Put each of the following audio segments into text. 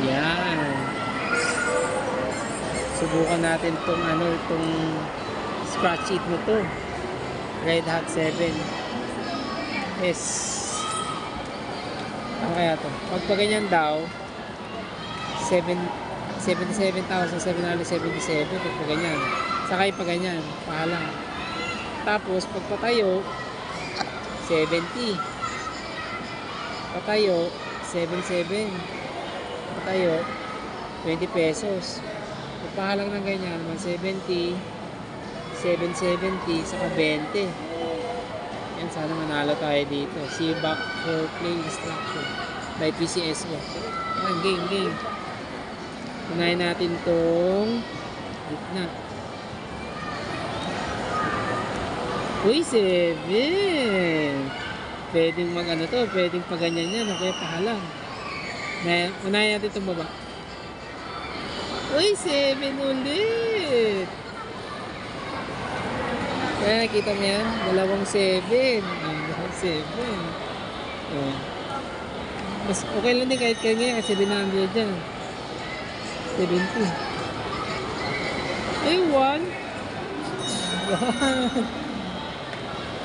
Yan. Subukan natin tong itong scratch it mo to. Red Hot 7. Yes. Ano kaya to? Pag ganyan daw, 77,777 pag ganyan. Sakay pa ganyan, pahalang. Tapos pag patayo, 70. Patayo, 77. Patayo, 20 pesos. Pagpahalang ng ganyan, 170, 770, saka 20. Yan, sana manalo tayo dito. See back for play instruction by PCSO. Yan, game. Unahin natin tong gitna. Uy, 7. Pwedeng to, pwedeng paganyan yan, o kaya pahalang. Unahin natin itong baba. Uy, 7 ulit. Kaya nakita mo yan, dalawang 7. Dalawang 7. Oh. Mas okay lang din kahit kanya kasi 700 dyan. 70. Ay, 1. 1.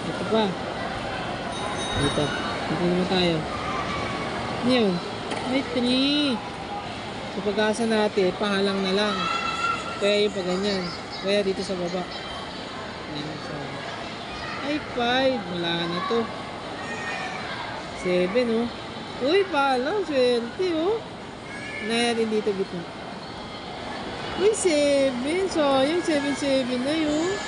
Ito pa. Dito naman tayo. Ano yun? Ay, 3. Sa pag-asa natin, pahalang na lang. Kaya yung paganyan. Kaya dito sa baba. Ayan, so. Ay, 5. Wala na to. 7, oh. Uy, pahalang. Swerte, oh. Naya din dito gitna. Uy, 7. Sayang, 7-7 na yun.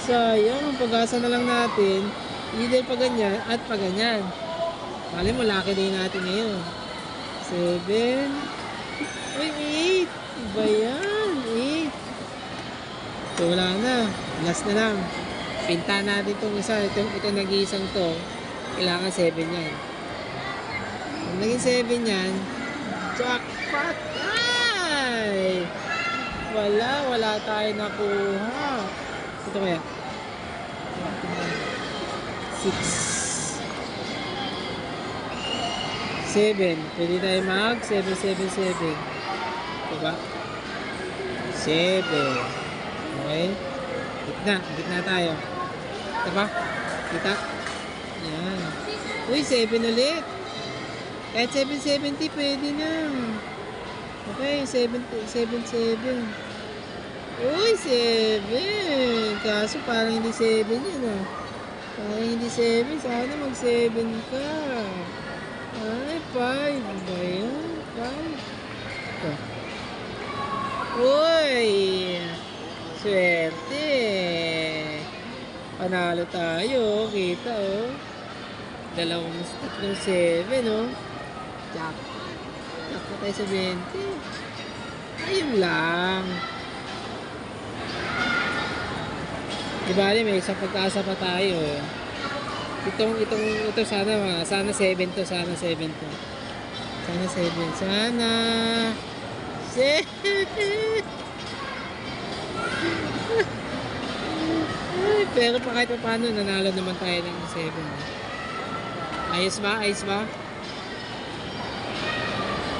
Sayang, ang pag-asa na lang natin. Either paganyan at paganyan. Mali mo, laki din natin ngayon. 7. Uy, 8. Iba yan, 8. So, wala na. Last na lang. Pinta natin itong isa. Ito nag-iisang to. Kailangan 7 yan. Kung naging 7 yan, jackpot! Ay! Wala tayo nakuha. Ito kaya? 6. 7. Pwede tayo mag 777. Diba? 7. Okay? Gitna tayo. Diba? Kita? Yan. Uy, 7 ulit. Kahit 770 pwede na. Okay, 7. Uy, 7. Kaso parang hindi 7 yun, ah. Parang hindi 7. Sana mag 7 ka. Ay, 5. Ba yun? 5. Ito. Uy! Swerte. Panalo tayo. Kita, oh. Dalawang 7, oh. Jack na tayo sa 20. Ayun lang. Diba, may isang pag-asa pa tayo. Ito sana 7 to. Sana 7 to. Sana 7. Sana 7. Pero pa kahit pa paano, nanalo naman tayo ng 7. Ayos ba?